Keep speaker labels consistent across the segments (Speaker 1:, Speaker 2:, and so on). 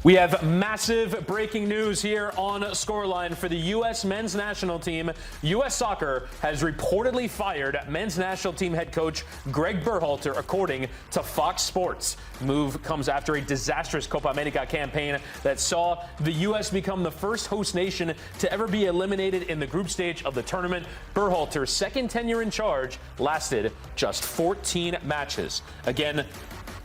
Speaker 1: We have massive breaking news here on Scoreline for the U.S. men's national team. U.S. Soccer has reportedly fired men's national team head coach Gregg Berhalter, according to Fox Sports. The move comes after a disastrous Copa América campaign that saw the U.S. become the first host nation to ever be eliminated in the group stage of the tournament. Berhalter's second tenure in charge lasted just 14 matches. Again,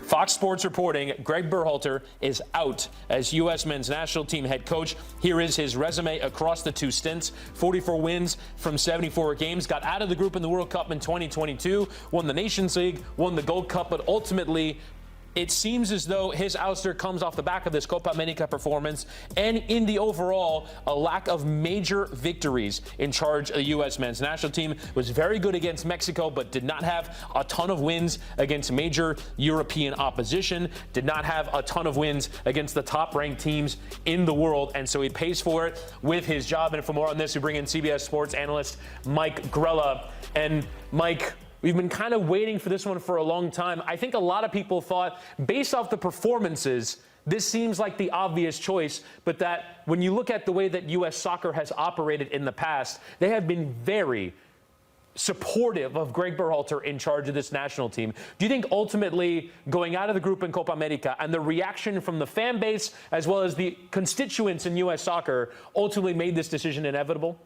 Speaker 1: Fox Sports reporting Gregg Berhalter is out as U.S. men's national team head coach. Here is his resume across the two stints. 44 wins from 74 games. Got out of the group in the World Cup in 2022. Won the Nations League. Won the Gold Cup. But ultimately, it seems as though his ouster comes off the back of this Copa América performance and in the overall, a lack of major victories in charge of the U.S. men's national team. Was very good against Mexico, but did not have a ton of wins against major European opposition. Did not have a ton of wins against the top-ranked teams in the world, and so he pays for it with his job. And for more on this, we bring in CBS Sports analyst Mike Grella. And Mike, we've been kind of waiting for this one for a long time. I think a lot of people thought, based off the performances, this seems like the obvious choice, but that when you look at the way that U.S. soccer has operated in the past, they have been very supportive of Gregg Berhalter in charge of this national team. Do you think ultimately going out of the group in Copa América and the reaction from the fan base as well as the constituents in U.S. soccer ultimately made this decision inevitable?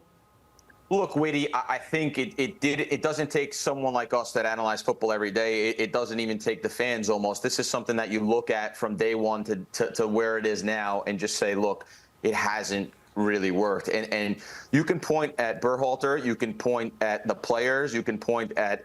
Speaker 2: Look, Witty, I think it doesn't take someone like us that analyze football every day. It doesn't even take the fans almost. This is something that you look at from day one to where it is now and just say, look, it hasn't really worked. And you can point at Berhalter, you can point at the players, you can point at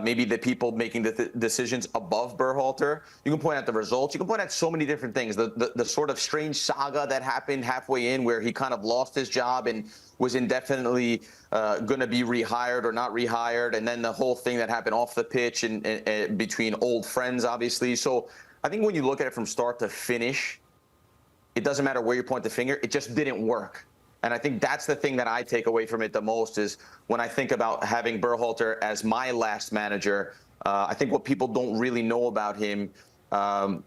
Speaker 2: maybe the people making the decisions above Berhalter. You can point at the results. You can point at so many different things. The sort of strange saga that happened halfway in where he kind of lost his job and was indefinitely going to be rehired or not rehired. And then the whole thing that happened off the pitch and between old friends, obviously. So I think when you look at it from start to finish, it doesn't matter where you point the finger. It just didn't work. And I think that's the thing that I take away from it the most is when I think about having Berhalter as my last manager, I think what people don't really know about him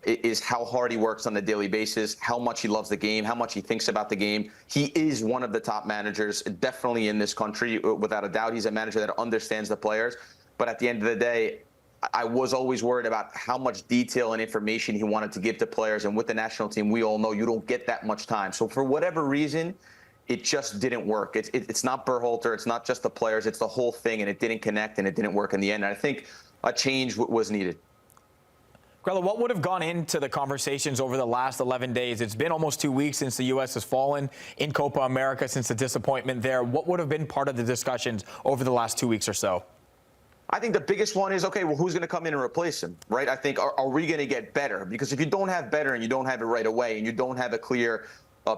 Speaker 2: is how hard he works on a daily basis, how much he loves the game, how much he thinks about the game. He is one of the top managers, definitely in this country, without a doubt. He's a manager that understands the players. But at the end of the day, I was always worried about how much detail and information he wanted to give to players. And with the national team, we all know you don't get that much time. So for whatever reason, it just didn't work. It's not Berhalter. It's not just the players. It's the whole thing, and it didn't connect, and it didn't work in the end. And I think a change was needed.
Speaker 3: Grella, what would have gone into the conversations over the last 11 days? It's been almost 2 weeks since the U.S. has fallen in Copa America, since the disappointment there. What would have been part of the discussions over the last 2 weeks or so?
Speaker 2: I think the biggest one is, okay, well, who's going to come in and replace him, right? I think, are we going to get better? Because if you don't have better and you don't have it right away and you don't have a clear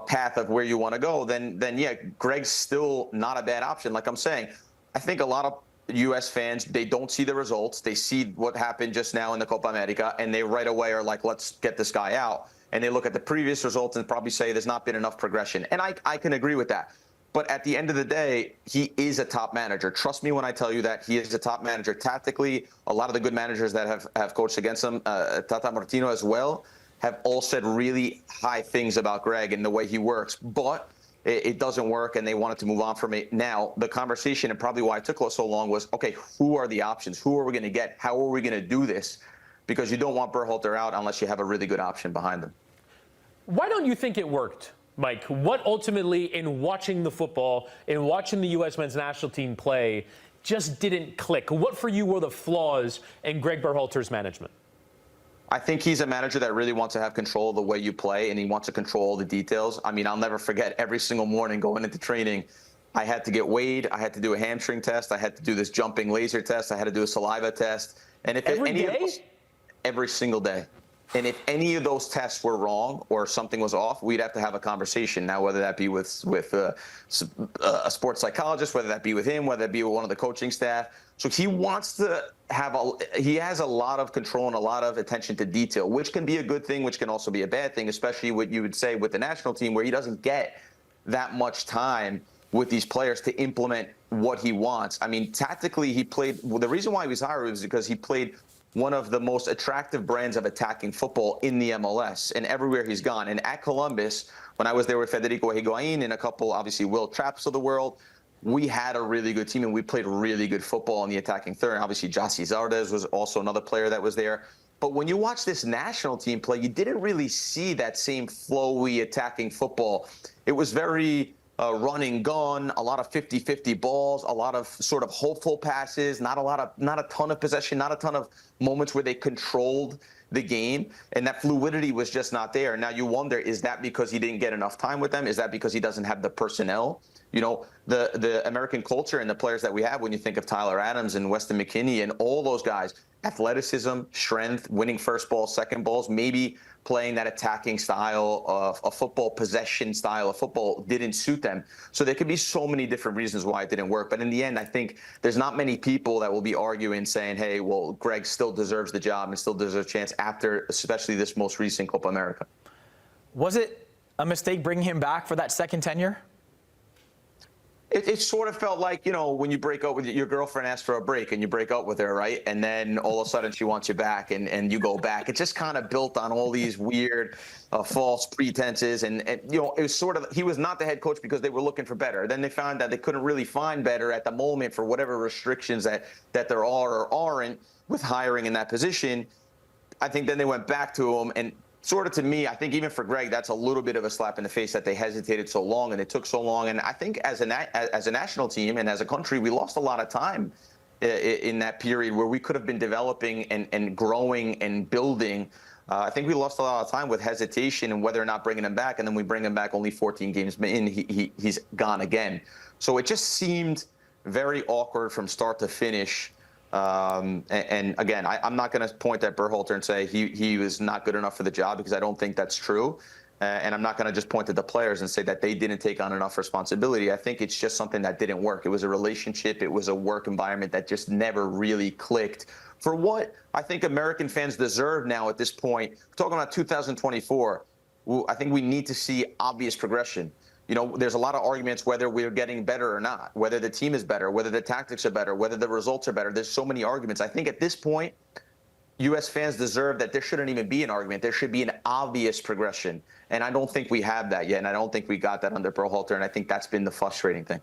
Speaker 2: path of where you want to go, then yeah, Gregg's still not a bad option. Like I'm saying, I think a lot of U.S. fans, they don't see the results. They see what happened just now in the Copa América, and they right away are like, let's get this guy out. And they look at the previous results and probably say there's not been enough progression. And I can agree with that. But at the end of the day, he is a top manager. Trust me when I tell you that he is a top manager tactically. A lot of the good managers that have coached against him, Tata Martino as well, have all said really high things about Gregg and the way he works. But it doesn't work, and they wanted to move on from it. Now, the conversation, and probably why it took so long, was, okay, who are the options? Who are we going to get? How are we going to do this? Because you don't want Berhalter out unless you have a really good option behind them.
Speaker 1: Why don't you think it worked, Mike? What ultimately, in watching the football, in watching the U.S. men's national team play, just didn't click? What for you were the flaws in Gregg Berhalter's management?
Speaker 2: I think he's a manager that really wants to have control of the way you play, and he wants to control all the details. I mean, I'll never forget every single morning going into training, I had to get weighed, I had to do a hamstring test, I had to do this jumping laser test, I had to do a saliva test. And if every single day. And if any of those tests were wrong or something was off, we'd have to have a conversation. Now, whether that be with a sports psychologist, whether that be with him, whether it be with one of the coaching staff. So he wants to have he has a lot of control and a lot of attention to detail, which can be a good thing, which can also be a bad thing, especially what you would say with the national team, where he doesn't get that much time with these players to implement what he wants. I mean, tactically, he played. Well, the reason why he was hired was because he played one of the most attractive brands of attacking football in the MLS and everywhere he's gone. And at Columbus, when I was there with Federico Higuain and a couple, obviously, Will Trapps of the world, we had a really good team and we played really good football in the attacking third. And obviously, Jossie Zardes was also another player that was there. But when you watch this national team play, you didn't really see that same flowy attacking football. It was very run and gun, a lot of 50-50 balls, a lot of sort of hopeful passes, not a ton of possession, not a ton of moments where they controlled the game, and that fluidity was just not there. Now you wonder, is that because he didn't get enough time with them? Is that because he doesn't have the personnel? You know, the American culture and the players that we have, when you think of Tyler Adams and Weston McKennie and all those guys, athleticism, strength, winning first balls, second balls, maybe playing that attacking style of a football, possession style of football didn't suit them. So there could be so many different reasons why it didn't work. But in the end, I think there's not many people that will be arguing saying, hey, well, Gregg still deserves the job and still deserves a chance after especially this most recent Copa America.
Speaker 3: Was it a mistake bringing him back for that second tenure?
Speaker 2: It sort of felt like, you know, when you break up with your girlfriend, asks for a break and you break up with her, right? And then all of a sudden she wants you back and you go back. It just kind of built on all these weird false pretenses. And, you know, it was sort of, he was not the head coach because they were looking for better. Then they found that they couldn't really find better at the moment for whatever restrictions that there are or aren't with hiring in that position. I think then they went back to him, and sort of, to me, I think even for Gregg, that's a little bit of a slap in the face that they hesitated so long and it took so long. And I think as a national team and as a country, we lost a lot of time in that period where we could have been developing and growing and building. I think we lost a lot of time with hesitation and whether or not bringing him back. And then we bring him back only 14 games in, he's gone again. So it just seemed very awkward from start to finish. And again, I'm not going to point at Berhalter and say he was not good enough for the job, because I don't think that's true. And I'm not going to just point at the players and say that they didn't take on enough responsibility. I think it's just something that didn't work. It was a relationship. It was a work environment that just never really clicked for what I think American fans deserve now at this point. We're talking about 2024. I think we need to see obvious progression. You know, there's a lot of arguments whether we're getting better or not, whether the team is better, whether the tactics are better, whether the results are better. There's so many arguments. I think at this point, U.S. fans deserve that there shouldn't even be an argument. There should be an obvious progression. And I don't think we have that yet. And I don't think we got that under Berhalter. And I think that's been the frustrating thing.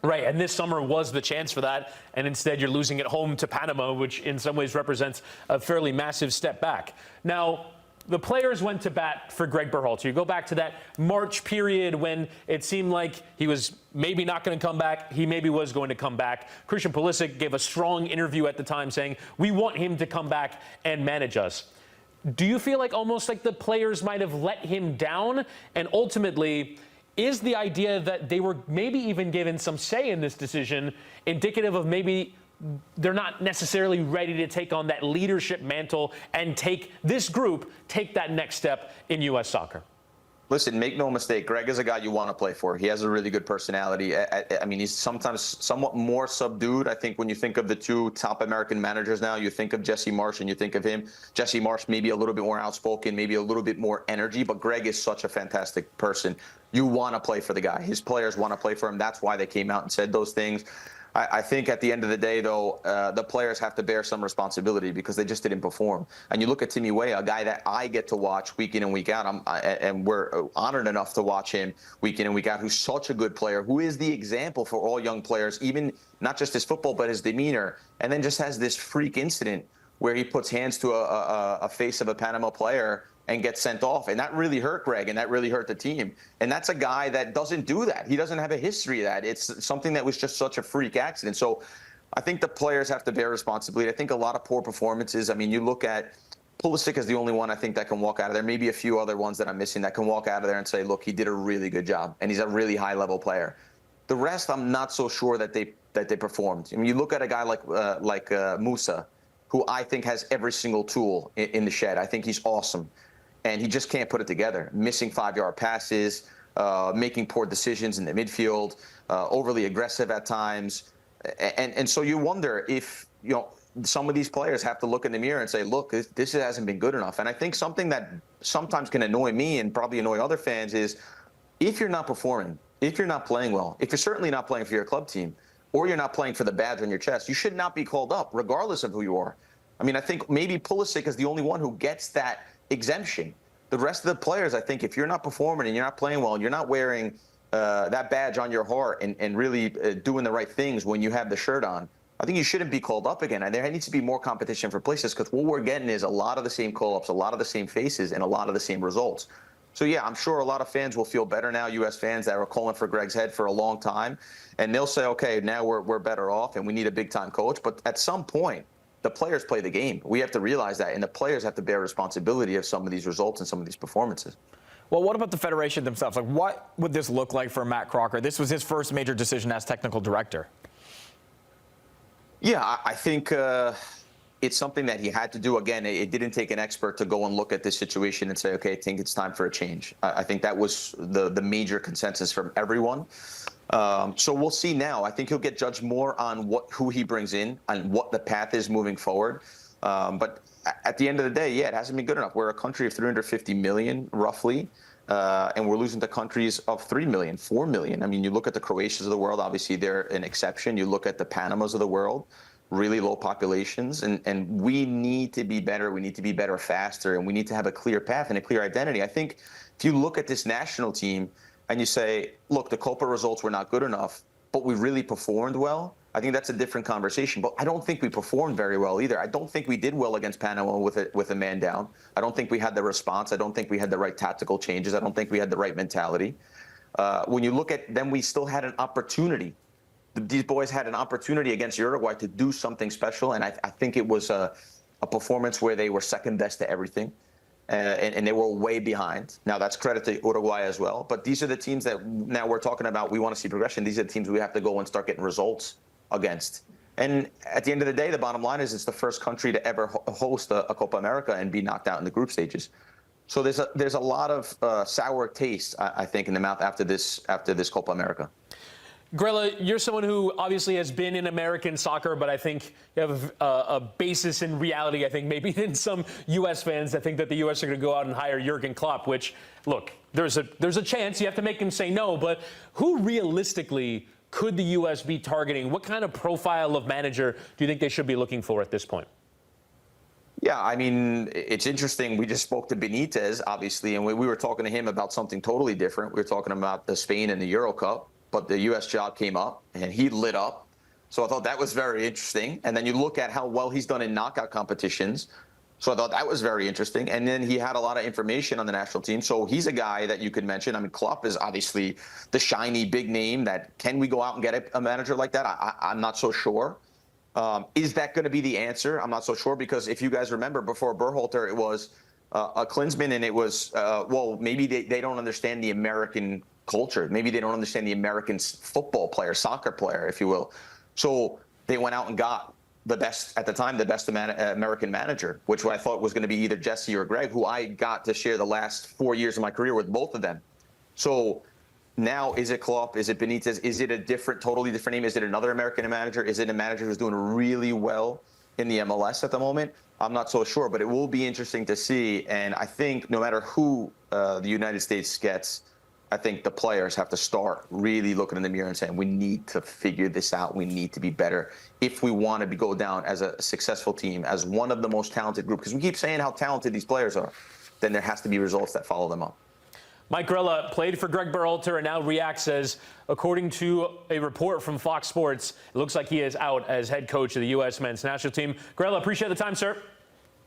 Speaker 1: Right, and this summer was the chance for that, and instead you're losing at home to Panama, which in some ways represents a fairly massive step back. Now, the players went to bat for Gregg Berhalter. You go back to that March period when it seemed like he was maybe not going to come back. He maybe was going to come back. Christian Pulisic gave a strong interview at the time saying, we want him to come back and manage us. Do you feel like almost like the players might have let him down? And ultimately, is the idea that they were maybe even given some say in this decision indicative of maybe they're not necessarily ready to take on that leadership mantle and take that next step in U.S. soccer?
Speaker 2: Listen, make no mistake, Gregg is a guy you want to play for. He has a really good personality. I mean, he's sometimes somewhat more subdued. I think when you think of the two top American managers now, you think of Jesse Marsch and you think of him. Jesse Marsch maybe a little bit more outspoken, maybe a little bit more energy, but Gregg is such a fantastic person. You want to play for the guy. His players want to play for him. That's why they came out and said those things. I think at the end of the day, though, the players have to bear some responsibility because they just didn't perform. And you look at Timmy Weah, a guy that I get to watch week in and week out, and we're honored enough to watch him week in and week out, who's such a good player, who is the example for all young players, even not just his football, but his demeanor, and then just has this freak incident where he puts hands to a face of a Panama player and gets sent off. And that really hurt Gregg, and that really hurt the team. And that's a guy that doesn't do that. He doesn't have a history of that. It's something that was just such a freak accident. So I think the players have to bear responsibility. I think a lot of poor performances. I mean, you look at Pulisic is the only one I think that can walk out of there. Maybe a few other ones that I'm missing that can walk out of there and say, look, he did a really good job, and he's a really high-level player. The rest, I'm not so sure that they performed. I mean, you look at a guy like Musa, who I think has every single tool in the shed. I think he's awesome. And he just can't put it together. Missing 5-yard passes, making poor decisions in the midfield, overly aggressive at times. And so you wonder if, you know, some of these players have to look in the mirror and say, look, this hasn't been good enough. And I think something that sometimes can annoy me and probably annoy other fans is if you're not performing, if you're not playing well, if you're certainly not playing for your club team, or you're not playing for the badge on your chest, you should not be called up, regardless of who you are. I mean, I think maybe Pulisic is the only one who gets that exemption. The rest of the players, I think, if you're not performing and you're not playing well and you're not wearing that badge on your heart and really doing the right things when you have the shirt on, I think you shouldn't be called up again. And there needs to be more competition for places, because what we're getting is a lot of the same call-ups, a lot of the same faces, and a lot of the same results. So, yeah, I'm sure a lot of fans will feel better now, U.S. fans that were calling for Gregg's head for a long time. And they'll say, okay, now we're better off and we need a big-time coach. But at some point, the players play the game. We have to realize that, and the players have to bear responsibility of some of these results and some of these performances.
Speaker 3: Well, what about the federation themselves? Like, what would this look like for Matt Crocker? This was his first major decision as technical director.
Speaker 2: Yeah, I think it's something that he had to do. Again, it didn't take an expert to go and look at this situation and say, okay, I think it's time for a change. I think that was the major consensus from everyone. So we'll see now. I think he'll get judged more on who he brings in and what the path is moving forward. But at the end of the day, yeah, it hasn't been good enough. We're a country of 350 million, roughly, and we're losing to countries of 3 million, 4 million. I mean, you look at the Croatias of the world, obviously they're an exception. You look at the Panamas of the world, really low populations, and we need to be better. We need to be better faster, and we need to have a clear path and a clear identity. I think if you look at this national team and you say, look, the Copa results were not good enough, but we really performed well, I think that's a different conversation. But I don't think we performed very well either. I don't think we did well against Panama with a man down. I don't think we had the response. I don't think we had the right tactical changes. I don't think we had the right mentality. When you look at them, we still had an opportunity. These boys had an opportunity against Uruguay to do something special, and I think it was a performance where they were second best to everything, and they were way behind. Now, that's credit to Uruguay as well, but these are the teams that now we're talking about we want to see progression. These are the teams we have to go and start getting results against. And at the end of the day, the bottom line is it's the first country to ever host a Copa América and be knocked out in the group stages. So there's a lot of sour taste, I think, in the mouth after this Copa América.
Speaker 1: Grella, you're someone who obviously has been in American soccer, but I think you have a basis in reality, I think, maybe than some U.S. fans that think that the U.S. are going to go out and hire Jurgen Klopp, which, look, there's a chance. You have to make him say no, but who realistically could the U.S. be targeting? What kind of profile of manager do you think they should be looking for at this point?
Speaker 2: Yeah, I mean, it's interesting. We just spoke to Benitez, obviously, and we were talking to him about something totally different. We were talking about the Spain and the Euro Cup, but the U.S. job came up, and he lit up. So I thought that was very interesting. And then you look at how well he's done in knockout competitions. So I thought that was very interesting. And then he had a lot of information on the national team. So he's a guy that you could mention. I mean, Klopp is obviously the shiny big name that can we go out and get a manager like that? I'm not so sure. Is that going to be the answer? I'm not so sure, because if you guys remember, before Berhalter, it was a Klinsmann, and it was, well, maybe they don't understand the American culture. Maybe they don't understand the American football player, soccer player, if you will. So they went out and got the best, at the time, the best American manager, which I thought was going to be either Jesse or Gregg, who I got to share the last 4 years of my career with both of them. So now, is it Klopp? Is it Benitez? Is it a totally different name? Is it another American manager? Is it a manager who's doing really well in the MLS at the moment? I'm not so sure, but it will be interesting to see. And I think no matter who the United States gets, I think the players have to start really looking in the mirror and saying, we need to figure this out. We need to be better if we want to go down as a successful team, as one of the most talented groups. Because we keep saying how talented these players are. Then there has to be results that follow them up.
Speaker 1: Mike Grella played for Gregg Berhalter and now reacts as, according to a report from Fox Sports, it looks like he is out as head coach of the U.S. men's national team. Grella, appreciate the time, sir.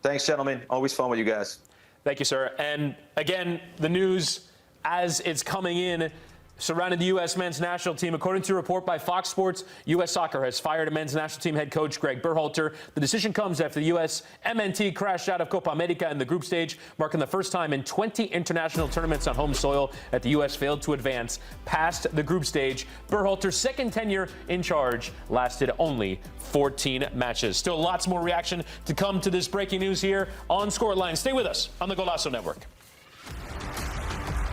Speaker 2: Thanks, gentlemen. Always fun with you guys.
Speaker 1: Thank you, sir. And again, the news as it's coming in surrounding the U.S. men's national team. According to a report by Fox Sports, U.S. Soccer has fired a men's national team head coach, Gregg Berhalter. The decision comes after the USMNT crashed out of Copa América in the group stage, marking the first time in 20 international tournaments on home soil that the U.S. failed to advance past the group stage. Berhalter's second tenure in charge lasted only 14 matches. Still lots more reaction to come to this breaking news here on Scoreline. Stay with us on the Golazo Network.